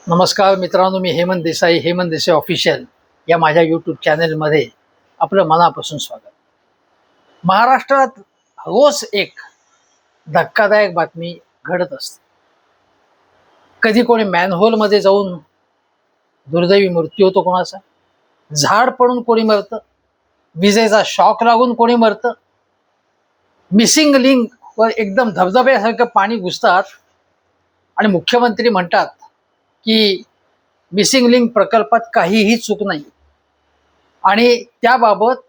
नमस्कार मित्रांनो, मी हेमंत देसाई ऑफिशियल या माझ्या यूट्यूब चॅनलमध्ये आपलं मनापासून स्वागत. महाराष्ट्रात रोज एक धक्कादायक बातमी घडत असते. कधी कोणी मॅनहोलमध्ये जाऊन दुर्दैवी मृत्यू होतो कोणाचा, झाड पडून कोणी मरतं, विजेचा शॉक लागून कोणी मरतं, मिसिंग लिंक वर एकदम धबधब्यासारखं पाणी घुसतात आणि मुख्यमंत्री म्हणतात की मिसिंग लिंक प्रकल्पात काहीही चूक नाही आणि त्याबाबत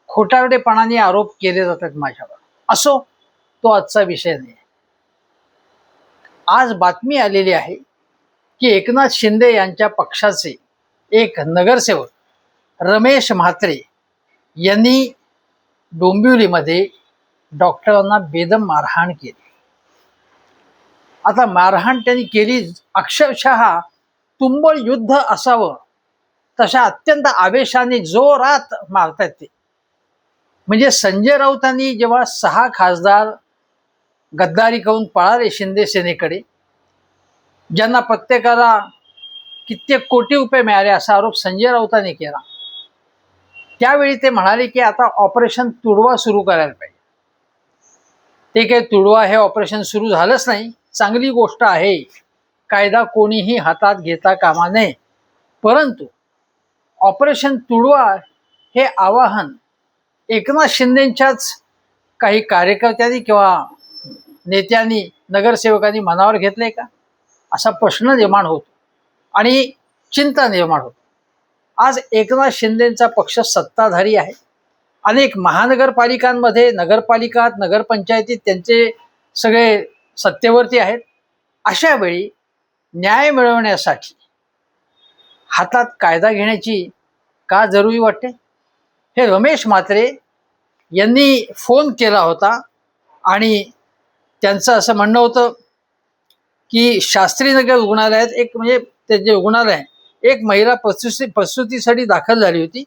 खोटारडेपणाने आरोप केले जातात माझ्यावर. असो, तो आजचा विषय नाही. आज बातमी आलेली आहे की एकनाथ शिंदे यांच्या पक्षाचे एक नगरसेवक रमेश म्हात्रे यांनी डोंबिवलीमध्ये डॉक्टरांना बेदम मारहाण केली. आता मारहाण त्यांनी केली, अक्षरशः तुंबळ युद्ध असावं तशा अत्यंत आवेशाने जोरात मारतात ते. म्हणजे संजय राऊतांनी जेव्हा 6 खासदार गद्दारी करून पळाले शिंदे सेनेकडे, ज्यांना प्रत्येकाला कित्येक कोटी रुपये मिळाले असा आरोप संजय राऊतांनी केला, त्यावेळी ते म्हणाले की आता ऑपरेशन तुडवा सुरू करायला पाहिजे. ते काही तुडवा हे ऑपरेशन सुरू झालंच नाही. चांगली गोष्ट आहे, कायदा कोणीही हातात घेता कामा नये, परंतु ऑपरेशन तुडवा हे आवाहन एकनाथ शिंदेंच्याच काही कार्यकर्त्यांनी किंवा नेत्यांनी, नगरसेवकांनी मनावर घेतले का, असा प्रश्न निर्माण होतो आणि चिंता निर्माण होतो. आज एकनाथ शिंदेंचा पक्ष सत्ताधारी आहे. अनेक महानगरपालिकांमध्ये, नगरपालिकात, नगरपंचायतीत त्यांचे सगळे सत्तेवरती आहेत. अशा वेळी न्याय मिळवण्यासाठी हातात कायदा घेण्याची का जरुरी वाटते? हे रमेश म्हात्रे यांनी फोन केला होता आणि त्यांचं असं म्हणणं होतं की शास्त्रीनगर रुग्णालयात म्हणजे ते जे रुग्णालय आहे, एक महिला प्रसूतीसाठी दाखल झाली होती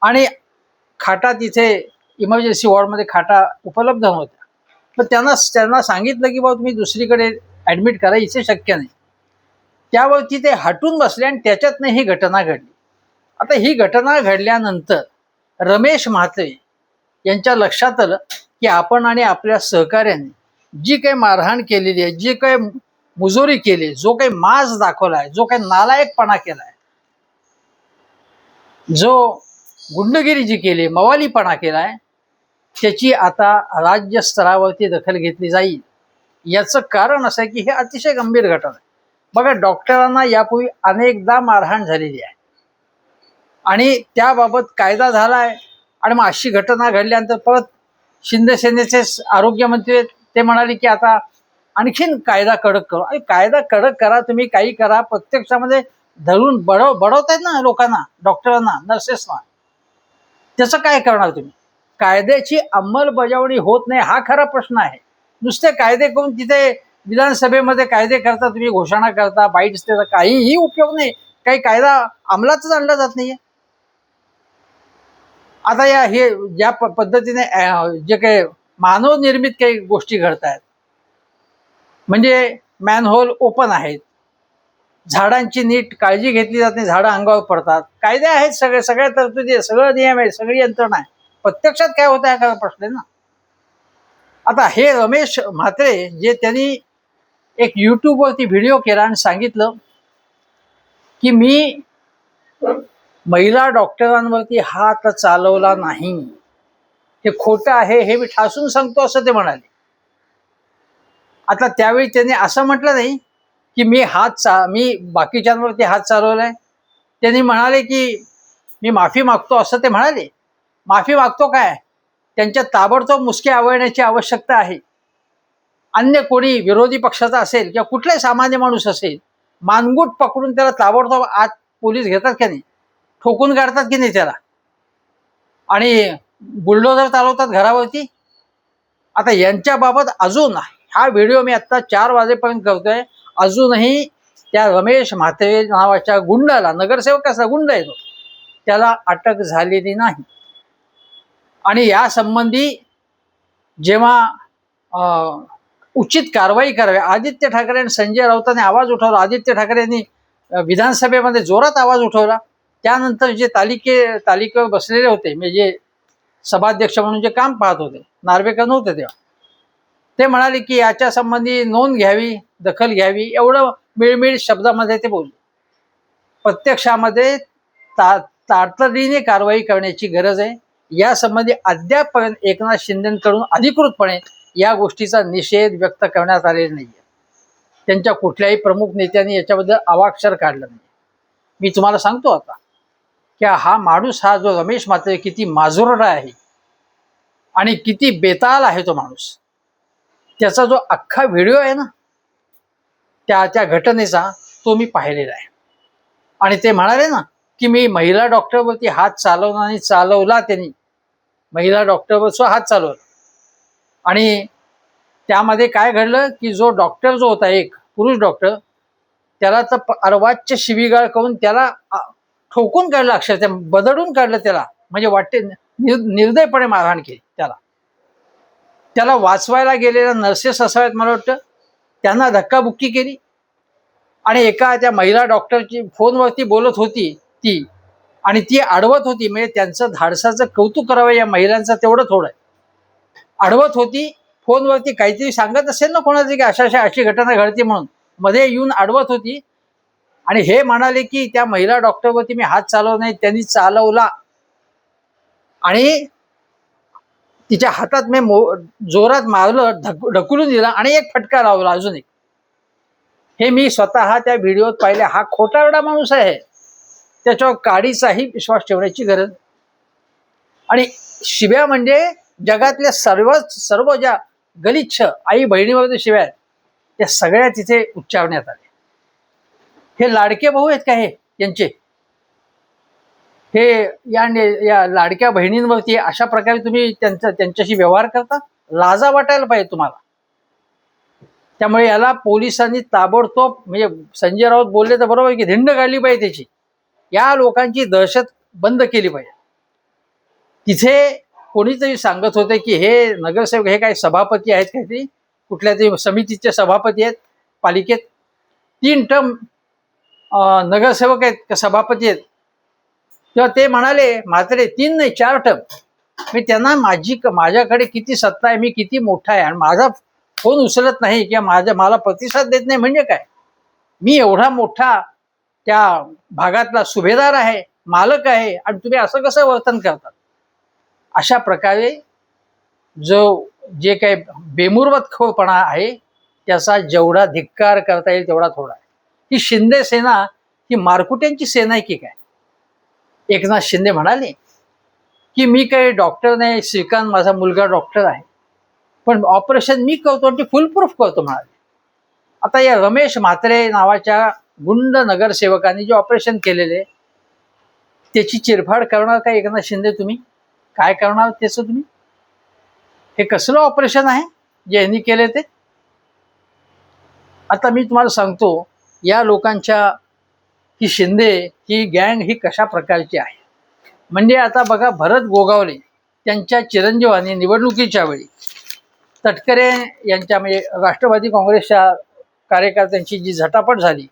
आणि खाटा तिथे इमर्जन्सी वॉर्डमध्ये खाटा उपलब्ध नव्हत्या. पण त्यांना सांगितलं की बाबा तुम्ही दुसरीकडे ॲडमिट करा, इथे शक्य नाही. त्यावरती ते हटून बसले आणि त्याच्यातनं ही घटना घडली. आता ही घटना घडल्यानंतर रमेश म्हात्रे यांच्या लक्षात आलं की आपण आणि आपल्या सहकार्याने जी काही मारहाण केलेली आहे, जी काही मुजोरी केली, जो काही माज दाखवला आहे, जो काही नालायकपणा केला आहे, जो गुंडगिरी जी केली, मवालीपणा केला आहे, त्याची आता राज्य स्तरावरती दखल घेतली जाईल. याचं कारण असं आहे की हे अतिशय गंभीर घटना आहे. बघा, डॉक्टरांना यापूर्वी अनेकदा मारहाण झालेली आहे आणि त्याबाबत कायदा झाला आहे आणि मग अशी घटना घडल्यानंतर परत शिंदे सेनेचे आरोग्यमंत्री ते म्हणाले की आता आणखीन कायदा कडक करू. आणि कायदा कडक करा, तुम्ही काही करा, प्रत्यक्षामध्ये धरून बडवतायत ना लोकांना, डॉक्टरांना, नर्सेसना. त्याचं काय करणार तुम्ही? कायद्याची अंमलबजावणी होत नाही, हा खरा प्रश्न आहे. नुसते कायदे करून तिथे विधानसभेमध्ये कायदे करता, तुम्ही घोषणा करता, बाईट्स देता, काहीही उपयोग नाही. काही कायदा अंमलातच आणला जात नाहीये. आता हे ज्या पद्धतीने जे काही मानवनिर्मित काही गोष्टी घडत आहेत, म्हणजे मॅनहोल ओपन आहेत, झाडांची नीट काळजी घेतली जात नाही, झाडं अंगावर पडतात, कायदे आहेत, सगळ्या तरतुदी आहे, सगळं नियम आहे, सगळी यंत्रणा आहे, प्रत्यक्षात काय होतं हा खरा प्रश्न आहे ना. आता हे रमेश म्हात्रे जे त्यांनी एक यूट्यूबवरती व्हिडिओ केला आणि सांगितलं की मी महिला डॉक्टरांवरती हात चालवला नाही, हे खोटं आहे, हे मी ठासून सांगतो, असं ते म्हणाले. आता त्यावेळी त्यांनी असं म्हटलं नाही की मी बाकीच्यांवरती हात चालवलाय. त्यांनी म्हणाले की मी माफी मागतो, असं ते म्हणाले. माफी मागतो काय, त्यांच्या ताबडतोब मुसके आवळण्याची आवश्यकता आहे. अन्य कोणी विरोधी पक्षाचा असेल किंवा कुठलाही सामान्य माणूस असेल, मानगूट पकडून त्याला ताबडतोब आत पोलीस घेतात की नाही, ठोकून काढतात की नाही त्याला, आणि बुलडोझर चालवतात घरावरती. आता यांच्याबाबत अजून हा व्हिडिओ मी आत्ता 4 वाजेपर्यंत करतोय, अजूनही त्या रमेश म्हात्रे नावाच्या गुंडाला, नगरसेवकाचा गुंड आहे तो, त्याला अटक झालेली नाही. आणि या संबंधी जेव्हा उचित कारवाई करावी. आदित्य ठाकरे आणि संजय राऊतांनी आवाज उठवला. आदित्य ठाकरे यांनी विधानसभेमध्ये जोरात आवाज उठवला. त्यानंतर जे तालिकेवर बसलेले होते, म्हणजे सभाध्यक्ष म्हणून जे काम पाहत होते, नार्वेकर नव्हते तेव्हा, ते म्हणाले की याच्या संबंधी नोंद घ्यावी, दखल घ्यावी, एवढं मिळमिळ शब्दामध्ये ते बोलले. प्रत्यक्षामध्ये तातडीने कारवाई करण्याची गरज आहे. यासंबंधी अद्यापपर्यंत एकनाथ शिंदेकडून अधिकृतपणे या गोष्टीचा निषेध व्यक्त करण्यात आलेला नाही. त्यांच्या कुठल्याही प्रमुख नेत्यांनी याच्याबद्दल अवाक्षर काढलं नाही. मी तुम्हाला सांगतो आता की हा माणूस, हा जो रमेश म्हात्रे, किती माजुरडा आहे आणि किती बेताल आहे तो माणूस. त्याचा जो अख्खा व्हिडिओ आहे ना त्या घटनेचा, तो मी पाहिलेला आहे. आणि ते म्हणाले ना की मी महिला डॉक्टरवरती हात चालवला आणि चालवला, त्यांनी महिला डॉक्टरवर हात चालवला. आणि त्यामध्ये काय घडलं की जो डॉक्टर जो होता, एक पुरुष डॉक्टर, त्याला तर अर्वाच्य शिवीगाळ करून त्याला ठोकून काढलं, अक्षरशः बदडून काढलं त्याला, म्हणजे वाटते निर्दयपणे मारहाण केली त्याला वाचवायला गेलेल्या नर्सेस असाव्यात मला वाटतं, त्यांना धक्काबुक्की केली. आणि एका त्या महिला डॉक्टरची फोनवरती बोलत होती ती, आणि ती अडवत होती. म्हणजे त्यांचं धाडसाचं कौतुक करावं या महिलांचं तेवढं थोडं आहे. अडवत होती फोनवरती, काहीतरी सांगत असेल ना कोणाची की अशी घटना घडते म्हणून, मध्ये येऊन अडवत होती. आणि हे म्हणाले की त्या महिला डॉक्टरवरती मी हात चालवला नाही, त्यांनी चालवला. आणि तिच्या हातात मी जोरात मारलं, ढकलून दिला आणि एक फटका लावला अजून एक. हे मी स्वतः त्या व्हिडिओत पाहिले. हा खोटारडा माणूस आहे, त्याच्यावर काडीचाही विश्वास ठेवण्याची गरज. आणि शिव्या म्हणजे जगातल्या सर्व ज्या गलिच्छ आई बहिणीवर शिव्या आहेत, त्या सगळ्या तिथे उच्चारण्यात आल्या. हे लाडके भाऊ आहेत का हे यांचे? हे या लाडक्या बहिणींवरती अशा प्रकारे तुम्ही त्यांच्याशी व्यवहार करता? लाजा वाटायला पाहिजे तुम्हाला. त्यामुळे याला पोलिसांनी ताबडतोब, म्हणजे संजय राऊत बोलले तर बरोबर की धिंड काढली पाहिजे त्याची. या लोकांची दहशत बंद केली पाहिजे. तिथे कोणीतरी सांगत होते की हे नगरसेवक हे काय सभापती आहेत, काहीतरी कुठल्या तरी समितीचे सभापती आहेत पालिकेत, 3 टर्म नगरसेवक आहेत का सभापती आहेत. तेव्हा ते म्हणाले म्हात्रे 3 नाही 4 टर्म. मी त्यांना माझ्याकडे किती सत्ता आहे, मी किती मोठा आहे, आणि माझा फोन उचलत नाही किंवा मला प्रतिसाद देत नाही म्हणजे काय? मी एवढा मोठा त्या भागातला सुभेदार आहे, मालक आहे, आणि तुम्ही असं कसं वर्तन करतात? अशा प्रकारे जे काही बेमुरवतखोरपणा आहे त्याचा जेवढा धिक्कार करता येईल तेवढा थोडा आहे. ही शिंदे सेना ही मारकुट्यांची सेना आहे की काय? एकनाथ शिंदे म्हणाले की मी काही डॉक्टर नाही, श्रीकांत माझा मुलगा डॉक्टर आहे, पण ऑपरेशन मी करतो आणि फुल प्रूफ करतो म्हणाले. आता या रमेश म्हात्रे नावाच्या गुंड नगरसेवकांनी जे ऑपरेशन केलेले त्याची चिरफाड करणार का एकनाथ शिंदे? तुम्ही काय करणार त्याचं? तुम्ही हे कसलं ऑपरेशन आहे जे यांनी केले ते? आता मी तुम्हाला सांगतो या लोकांच्या, ही शिंदे ही गँग ही कशा प्रकारची आहे. म्हणजे आता बघा, भरत गोगावले त्यांच्या चिरंजीवानी निवडणुकीच्या वेळी तटकरे यांच्या, म्हणजे राष्ट्रवादी काँग्रेसच्या कार्यकर्त्यांची जी झटापट झाली,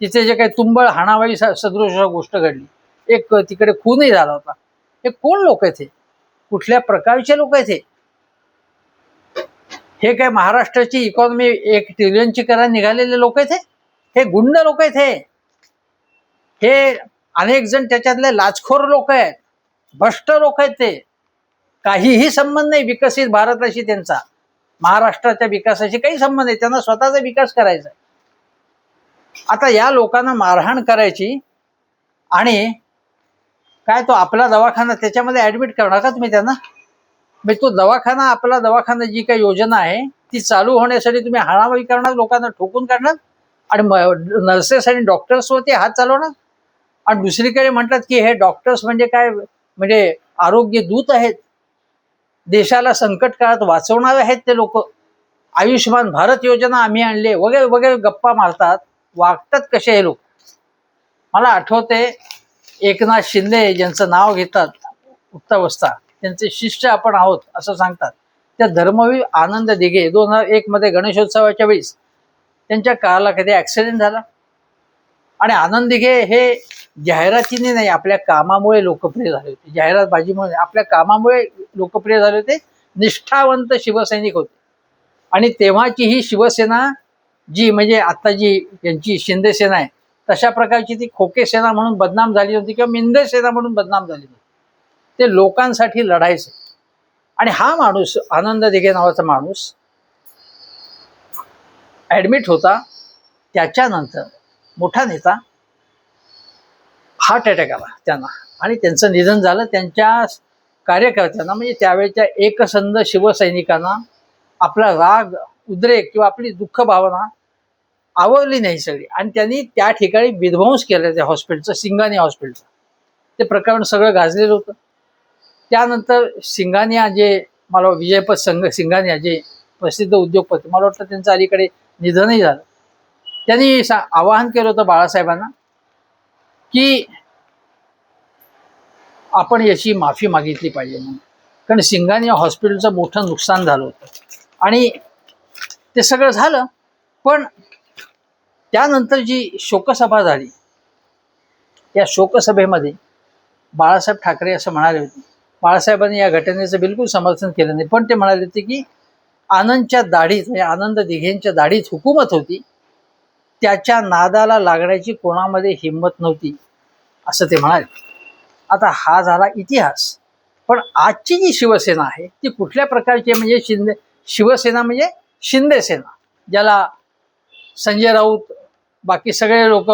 तिथे जे काही तुंबळ हाणावाई सदृश गोष्ट घडली, एक तिकडे खूनही झाला होता. हे कोण लोक आहेत? कुठल्या प्रकारचे लोक आहेत? हे काय महाराष्ट्राची इकॉनॉमी 1 ट्रिलियनची करायला निघालेले लोक आहेत? हे गुंड लोक आहेत. हे अनेक जण त्याच्यातले लाचखोर लोक आहेत, भ्रष्ट लोक आहेत. ते काहीही संबंध नाही विकसित भारताशी त्यांचा, महाराष्ट्राच्या विकासाशी काही संबंध नाही. त्यांना स्वतःचा विकास करायचा. आता या लोकांना मारहाण करायची आणि काय तो आपला दवाखाना त्याच्यामध्ये ऍडमिट करणार का तुम्ही त्यांना? म्हणजे तो दवाखाना, आपला दवाखाना जी काही योजना आहे ती चालू होण्यासाठी तुम्ही हाणामारी करणार, लोकांना ठोकून काढणार, आणि नर्सेस आणि डॉक्टर्सवरती हात चालवणार. आणि दुसरीकडे म्हणतात की हे डॉक्टर्स म्हणजे काय, म्हणजे आरोग्य दूत आहेत, देशाला संकट काळात वाचवणारे आहेत ते लोक. आयुष्यमान भारत योजना आम्ही आणले वगैरे वगैरे गप्पा मारतात. वागतात कसे हे लोक? मला आठवते एकनाथ शिंदे ज्यांचं नाव घेतात उत्तावस्था, त्यांचे शिष्य आपण आहोत असं सांगतात, त्या धर्मवीर आनंद दिघे 2001 मध्ये गणेशोत्सवाच्या वेळेस त्यांच्या कारला कधी ॲक्सिडेंट झाला आणि आनंद दिघे हे जाहिरातीने नाही, आपल्या कामामुळे लोकप्रिय झाले होते. जाहिरातबाजीमुळे आपल्या कामामुळे लोकप्रिय झाले होते. निष्ठावंत शिवसैनिक होते. आणि तेव्हाची ही शिवसेना जी म्हणजे आता जी यांची शिंदे सेना आहे तशा प्रकारची ती खोके सेना म्हणून बदनाम झाली होती किंवा मिंदे सेना म्हणून बदनाम झाली होती. ते लोकांसाठी लढायचे. आणि हा माणूस आनंद दिघे नावाचा माणूस ॲडमिट होता. त्याच्यानंतर मोठा नेता हार्ट अटॅक आला त्यांना आणि त्यांचं निधन झालं. त्यांच्या कार्यकर्त्यांना म्हणजे त्यावेळेच्या एकसंध शिवसैनिकांना आपला राग, उद्रेक किंवा आपली दुःख भावना आवरली नाही सगळी आणि त्यांनी त्या ठिकाणी विध्वंस केला त्या हॉस्पिटलचं, सिंगानिया हॉस्पिटलचं. ते प्रकरण सगळं गाजलेलं होतं. त्यानंतर सिंगानिया जे मला विजयपथ सिंगानिया जे प्रसिद्ध उद्योगपती, मला वाटतं त्यांचं अलीकडे निधनही झालं. त्यांनी आवाहन केलं होतं बाळासाहेबांना की आपण याची माफी मागितली पाहिजे म्हणून, कारण सिंगानिया हॉस्पिटलचं मोठं नुकसान झालं होतं आणि ते सगळं झालं. पण त्यानंतर जी शोकसभा झाली त्या शोकसभेमध्ये बाळासाहेब ठाकरे असं म्हणाले होते, बाळासाहेबांनी या घटनेचं बिलकुल समर्थन केलं नाही, पण ते म्हणाले होते की आनंदच्या दाढीत म्हणजे आनंद दिघेंच्या दाढीत हुकूमत होती, त्याच्या नादाला लागण्याची कोणामध्ये हिंमत नव्हती असं ते म्हणाले. आता हा झाला इतिहास. पण आजची जी शिवसेना आहे ती कुठल्या प्रकारची म्हणजे शिवसेना म्हणजे शिंदे सेना, ज्याला संजय राऊत बाकी सगळे लोक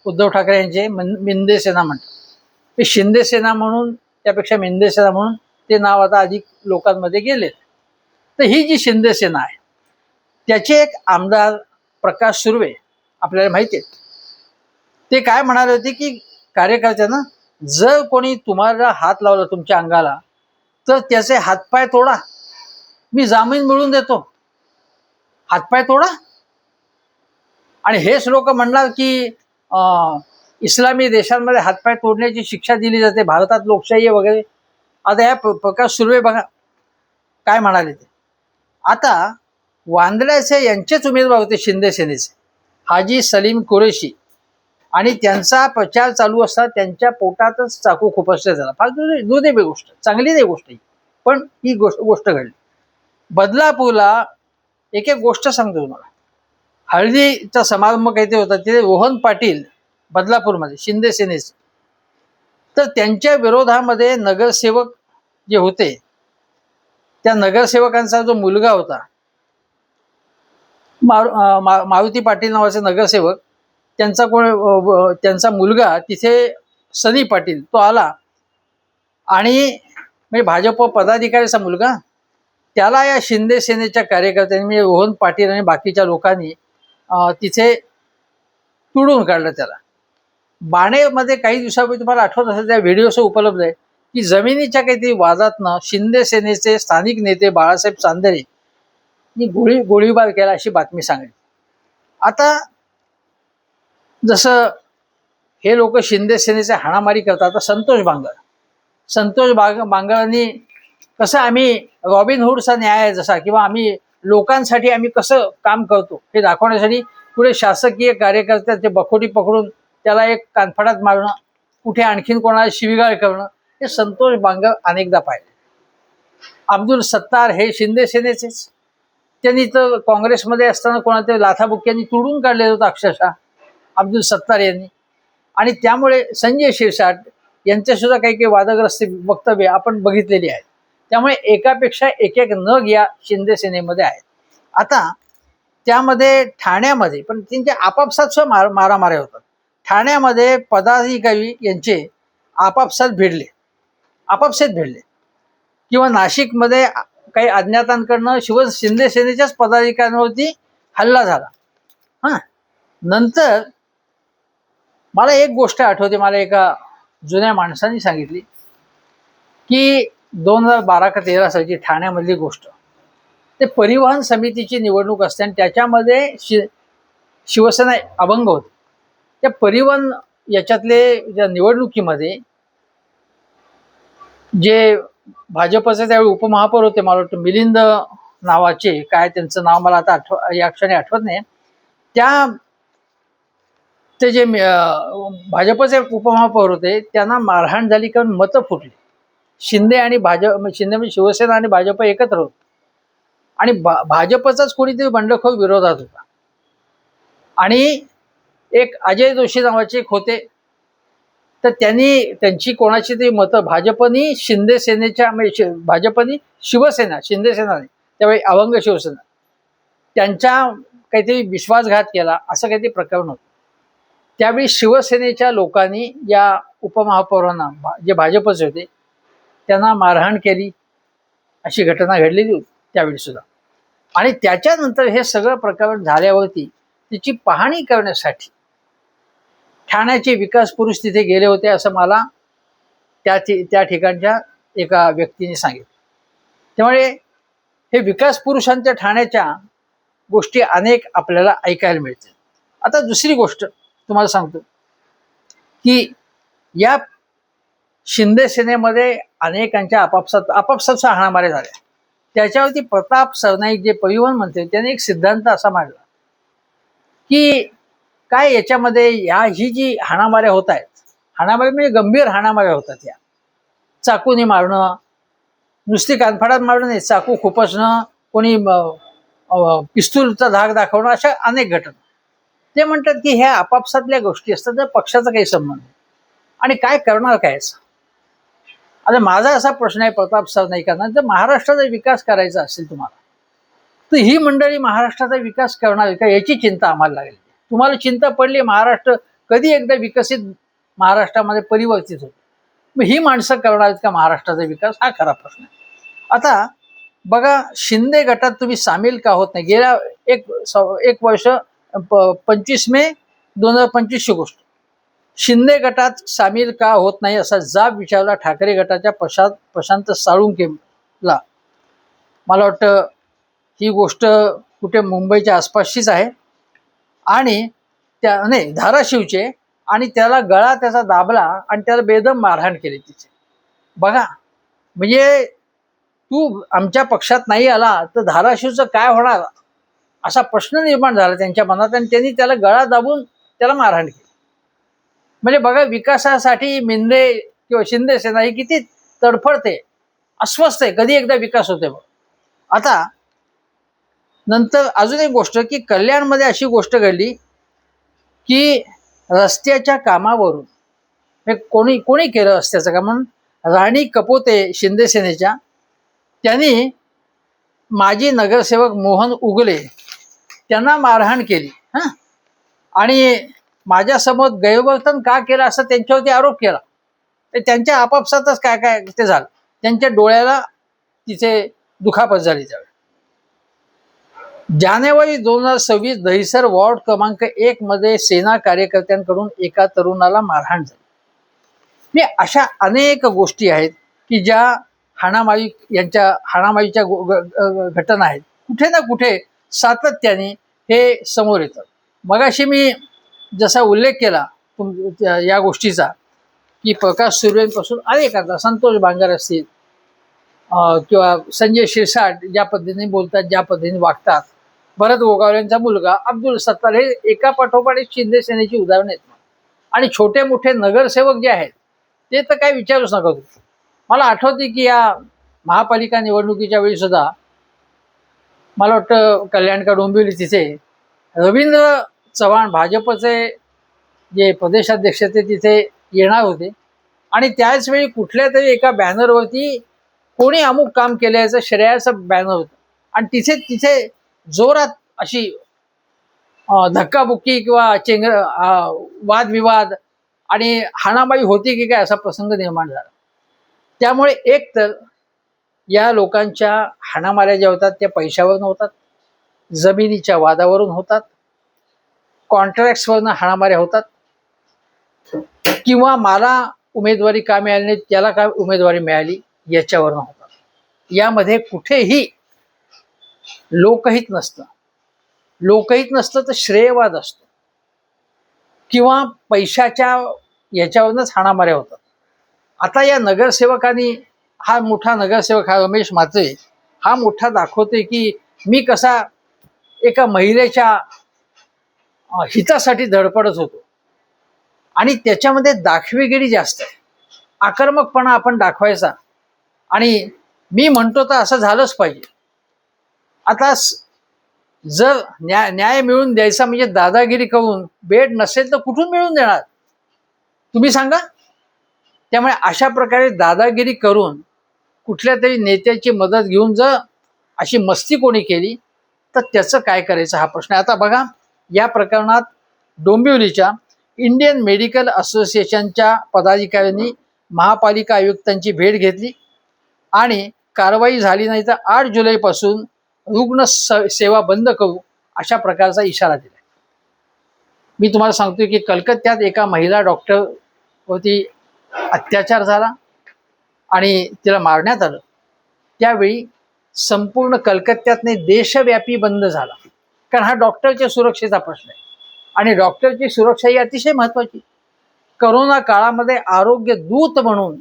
उद्धव ठाकरे यांचे मिंदे सेना म्हणतात. ते शिंदे सेना म्हणून त्यापेक्षा मिंदे सेना म्हणून ते नाव आता अधिक लोकांमध्ये गेले. तर ही जी शिंदे सेना आहे त्याचे एक आमदार प्रकाश सुर्वे आपल्याला माहिती आहे. ते काय म्हणाले होते की कार्यकर्त्यांना जर कोणी तुम्हाला हात लावला तुमच्या अंगाला तर त्याचे हातपाय तोडा, मी जामीन मिळवून देतो, हातपाय तोडा. आणि हेच लोक म्हणणार की इस्लामी देशांमध्ये हातपाय तोडण्याची शिक्षा दिली जाते, भारतात लोकशाही वगैरे. आता या प्रकाश सुर्वे बघा काय म्हणाले ते. आता वांदड्याचे यांचेच उमेदवार होते शिंदे सेनेचे हाजी सलीम कुरेशी, आणि त्यांचा प्रचार चालू असता त्यांच्या पोटातच चाकू खुपसला झाला. फार दुर्दैवी गोष्ट, चांगली नाही गोष्ट ही, पण ही गोष्ट घडली. बदलापूरला एक एक गोष्ट सांगतो तुम्हाला. हळदीचा समारंभ काहीतरी होता, तिथे रोहन पाटील बदलापूरमध्ये शिंदे सेनेचे, तर त्यांच्या विरोधामध्ये नगरसेवक जे होते त्या नगरसेवकांचा जो मुलगा होता मारुती पाटील नावाचे नगरसेवक, त्यांचा मुलगा तिथे सनी पाटील तो आला आणि म्हणजे भाजप पदाधिकाऱ्याचा मुलगा, त्याला या शिंदे सेनेच्या कार्यकर्त्यांनी म्हणजे रोहन पाटील आणि बाकीच्या लोकांनी तिथे तुडून काढलं त्याला. बाणेमध्ये काही दिवसापूर्वी तुम्हाला आठवत असेल त्या व्हिडिओस उपलब्ध आहे की जमिनीच्या काहीतरी वादातनं शिंदे सेनेचे स्थानिक नेते बाळासाहेब चांदेरे गोळीबार केला अशी बातमी सांगली. आता जसं हे लोक शिंदे सेनेचे हाणामारी करतात, आता संतोष बांगरांनी कसं आम्ही रॉबिनहूडचा न्याय आहे जसा, किंवा आम्ही लोकांसाठी आम्ही कसं काम करतो हे दाखवण्यासाठी पुढे शासकीय कार्यकर्त्याचे बखोटी पकडून त्याला एक कानफडात मारणं, कुठे आणखीन कोणाला शिवीगाळ करणं, हे संतोष बांगर अनेकदा पाहिले. अब्दुल सत्तार हे शिंदे सेनेचेच, त्यांनी तर काँग्रेसमध्ये असताना कोणाचे लाथाबुक्यांनी तुडून काढलेलं होतं अक्षरशः अब्दुल सत्तार यांनी. आणि त्यामुळे संजय शिरसाट यांचे सुद्धा काही काही वादग्रस्त वक्तव्य आपण बघितलेली आहेत. त्यामुळे एकापेक्षा एक नग या शिंदे सेनेमध्ये आहेत. आता त्यामध्ये ठाण्यामध्ये पण त्यांचे आपापसात सुद्धा मारामाऱ्या होतात. ठाण्यामध्ये पदाधिकारी यांचे आपापसात भिडले किंवा नाशिकमध्ये काही अज्ञातांकडनं शिंदे सेनेच्याच पदाधिकाऱ्यांवरती हल्ला झाला. हां, नंतर मला एक गोष्ट आठवते, मला एका जुन्या माणसाने सांगितली की 2012 का 13 सालची ठाण्यामधली गोष्ट. ते परिवहन समितीची निवडणूक असते आणि त्याच्यामध्ये शिवसेना अभंग होते. त्या परिवहन याच्यातले ज्या निवडणुकीमध्ये जे भाजपचे त्यावेळी उपमहापौर होते, मला वाटतं मिलिंद नावाचे, काय त्यांचं नाव मला आता या क्षणी आठवत नाही. ते जे भाजपचे उपमहापौर होते त्यांना मारहाण झाली कारण मतं फुटली. शिंदे आणि भाजप, शिंदे म्हणजे शिवसेना आणि भाजप एकत्र होत आणि भाजपचाच कोणीतरी बंडखोर विरोधात होता. आणि एक अजय जोशी नावाचे एक होते, तर त्यांची कोणाची तरी मतं भाजपनी शिंदे सेनेच्या, म्हणजे भाजपनी शिवसेना, शिंदे सेना नाही त्यावेळी अवंग शिवसेना, त्यांच्या काहीतरी विश्वासघात केला असं काहीतरी प्रकरण होतं. त्यावेळी शिवसेनेच्या लोकांनी या उपमहापौरांना, जे भाजपचे होते, त्यांना मारहाण केली अशी घटना घडलेली होती त्यावेळी सुद्धा. आणि त्याच्यानंतर हे सगळं प्रकरण झाल्यावरती तिची पाहणी करण्यासाठी ठाण्याचे विकास पुरुष तिथे गेले होते असं मला त्या ठिकाणच्या एका व्यक्तीने सांगितलं. त्यामुळे हे विकास पुरुषांच्या ठाण्याच्या गोष्टी अनेक आपल्याला ऐकायला मिळते. आता दुसरी गोष्ट तुम्हाला सांगतो की या शिंदे सेनेमध्ये अनेकांच्या आपापसात हाणामाऱ्या झाल्या. त्याच्यावरती प्रताप सरनाईक जे परिवहन मंत्री, त्यांनी एक सिद्धांत असा मांडला की काय याच्यामध्ये ही जी हाणामाऱ्या होत आहेत, हाणामाऱ्या म्हणजे गंभीर हाणामाऱ्या होतात, या चाकूने मारणं, नुसती कानफाडात मारणं नाही, चाकू खुपसणं, कोणी पिस्तूलचा धाक दाखवणं, अशा अनेक घटना. ते म्हणतात की ह्या आपापसातल्या गोष्टी असतात, तर पक्षाचा काही संबंध नाही. आणि काय करणार काय? आता माझा असा प्रश्न आहे प्रताप सरनाईकांना, जर महाराष्ट्राचा विकास करायचा असेल तुम्हाला, तर ही मंडळी महाराष्ट्राचा विकास करणार का याची चिंता आम्हाला लागली. तुम्हाला चिंता पडली महाराष्ट्र कधी एकदा विकसित महाराष्ट्रामध्ये परिवर्तित होतो, मग ही माणसं करणार आहेत का महाराष्ट्राचा विकास? हा खरा प्रश्न आहे. आता बघा, शिंदे गटात तुम्ही सामील का होत नाही? गेल्या एक वर्ष 25 मे 2025 गोष्ट, शिंदे गटात सामील का होत नाही असा जाब विचारला ठाकरे गटाच्या प्रशांत साळुंकेला. मला वाटतं ही गोष्ट कुठे मुंबईच्या आसपासचीच आहे आणि नाही, धाराशिवचे. आणि त्याला गळा त्याचा दाबला आणि त्याला बेदम मारहाण केली तिचे. बघा, म्हणजे तू आमच्या पक्षात नाही आला तर धाराशिवचं काय होणार असा प्रश्न निर्माण झाला त्यांच्या मनात, आणि त्यांनी त्याला गळा दाबून त्याला मारहाण केली. म्हणजे बघा, विकासासाठी मिंदे किंवा शिंदे सेना ही किती तडफडते, अस्वस्थ आहे, कधी एकदा विकास होते बघ. आता नंतर अजून एक गोष्ट की कल्याणमध्ये अशी गोष्ट घडली की रस्त्याच्या कामावरून कोणी केलं रस्त्याचं काम म्हणून, राणी कपोते शिंदे सेनेच्या, त्यांनी माजी नगरसेवक मोहन उगले त्यांना मारहाण केली. आणि माझ्यासमोर गैरवर्तन का केलं असं त्यांच्यावरती आरोप केला. त्यांच्या आपापसातच काय काय ते झालं, त्यांच्या डोळ्याला तिथे दुखापत झाली. त्यावेळी जानेवारी 2026 दहिसर वॉर्ड क्रमांक 1 मध्ये सेना कार्यकर्त्यांकडून एका तरुणाला मारहाण झाली. अशा अनेक गोष्टी आहेत की ज्या हाणामारीच्या घटना आहेत, कुठे ना कुठे सातत्याने हे समोर येतात. मगाशी मी जसा उल्लेख केला या गोष्टीचा की प्रकाश सुर्वेंपासून अनेकांचा, संतोष बांगर असतील किंवा संजय शिरसाट ज्या पद्धतीने बोलतात, ज्या पद्धतीने वागतात, भरत गोगावलेंचा मुलगा अब्दुल सत्तार, हे एका पाठोपाठ एक शिंदे सेनेची उदाहरणं आहेत. आणि छोटे मोठे नगरसेवक जे आहेत ते तर काय विचारूच नका तुम्ही. मला आठवते की या महापालिका निवडणुकीच्या वेळी सुद्धा मला वाटतं कल्याण का डोंबिवली, तिथे रवींद्र चव्हाण भाजपचे जे प्रदेशाध्यक्ष ते तिथे येणार होते आणि त्याच वेळी कुठल्या तरी एका बॅनरवरती कोणी अमुक काम केल्याचं श्रेयाचं बॅनर होतं आणि तिथे जोरात अशी धक्काबुक्की किंवा वादविवाद आणि हाणामारी होती की काय असा प्रसंग निर्माण झाला. त्यामुळे एक तर या लोकांच्या हाणामाऱ्या ज्या होतात त्या पैशावरून होतात, जमिनीच्या वादावरून होतात, कॉन्ट्रॅक्ट्सवरनं हाणामाऱ्या होतात, किंवा मला उमेदवारी का मिळाली नाही, त्याला काय उमेदवारी मिळाली याच्यावरनं होतात. यामध्ये कुठेही लोकहित नसतं तर श्रेयवाद असतो किंवा पैशाच्या याच्यावरूनच हाणामाऱ्या होतात. आता या नगरसेवकांनी हा मोठा नगरसेवक हा रमेश म्हात्रे हा मोठा दाखवतोय की मी कसा एका महिलेच्या हितासाठी धडपडत होतो, आणि त्याच्यामध्ये दाखवेगिरी जास्त आहे, आक्रमकपणा आपण दाखवायचा, आणि मी म्हणतो तर असं झालंच पाहिजे. आता जर न्याय मिळवून द्यायचा म्हणजे दादागिरी करून बेड नसेल तर कुठून मिळवून देणार तुम्ही सांगा. त्यामुळे अशा प्रकारे दादागिरी करून कुठल्या तरी नेत्याची मदत घेऊन जर अशी मस्ती कोणी केली तर त्याचं काय करायचं हा प्रश्न आहे. आता बघा, या प्रकरणात डोंबिवलीच्या इंडियन मेडिकल असोसिएशनच्या पदाधिकाऱ्यांनी महापालिका आयुक्तांची भेट घेतली आणि कारवाई झाली नाही तर 8 जुलैपासून रुग्ण सेवा बंद करू अशा प्रकारचा इशारा दिला. मी तुम्हाला सांगतोय की कलकत्त्यात एका महिला डॉक्टरवरती अत्याचार झाला आणि तिला मारण्यात आलं. त्यावेळी संपूर्ण कलकत्त्यातने देशव्यापी बंद झाला, कारण हा डॉक्टरच्या सुरक्षेचा प्रश्न आहे आणि डॉक्टरची सुरक्षा ही अतिशय महत्त्वाची. करोना काळामध्ये आरोग्य दूत म्हणून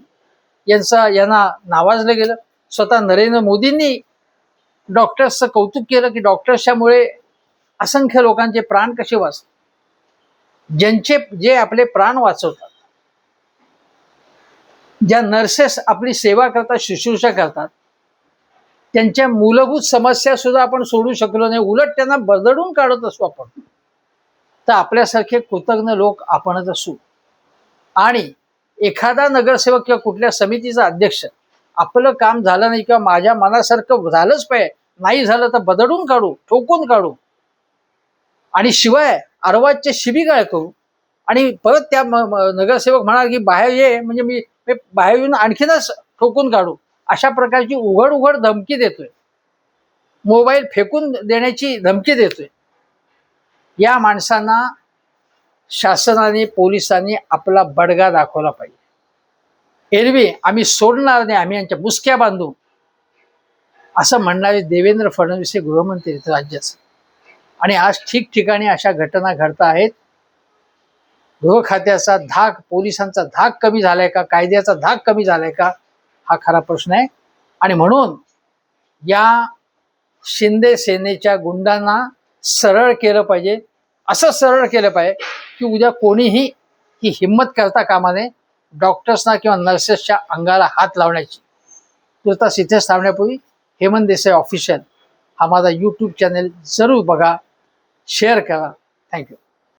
यांना नावाजलं गेलं. स्वतः नरेंद्र मोदींनी डॉक्टर्सचं कौतुक केलं की डॉक्टर्सच्यामुळे असंख्य लोकांचे प्राण कसे वाचतात. जे आपले प्राण वाचवतात, ज्या नर्सेस आपली सेवा करतात, शुश्रूषा करतात, त्यांच्या मूलभूत समस्या सुद्धा आपण सोडू शकलो नाही, उलट त्यांना बदडून काढत असतो आपण, तर आपल्यासारखे कृतज्ञ लोक आपणच असू. आणि एखादा नगरसेवक किंवा कुठल्या समितीचा अध्यक्ष आपलं काम झालं नाही किंवा माझ्या मनासारखं झालंच पाहिजे, नाही झालं तर बदडून काढू, ठोकून काढू, आणि शिवाय अर्वाच्य शिबिगाळ करू, आणि परत त्या नगरसेवक म्हणाल की बाहेर ये, म्हणजे मी बाहेर येऊन आणखीनच ठोकून काढू, अशा प्रकारची उघड उघड धमकी देतोय, मोबाईल फेकून देण्याची धमकी देतोय. या माणसांना शासनाने, पोलिसांनी आपला बडगा दाखवला पाहिजे. एरवी आम्ही सोडणार नाही, आम्ही यांच्या बुसक्या बांधू, असं म्हणणारे देवेंद्र फडणवीस हे गृहमंत्री आहेत राज्याचे. आणि आज ठिकठिकाणी अशा घटना घडत आहेत. गृह खात्याचा धाक, पोलिसांचा धाक कमी झालाय का, कायद्याचा धाक कमी झालाय का, हा खरा प्रश्न आहे. आणि म्हणून या शिंदे सेनेच्या गुंडांना सरळ केलं पाहिजे, असं सरळ केलं पाहिजे की उद्या कोणीही ही हिंमत करता कामा नये डॉक्टर्सना किंवा नर्सेसच्या अंगाला हात लावण्याची. तुर्तास इथेच थांबण्यापूर्वी हेमंत देसाई ऑफिशियल हा माझा यूट्यूब चॅनल जरूर बघा, शेअर करा. थँक्यू.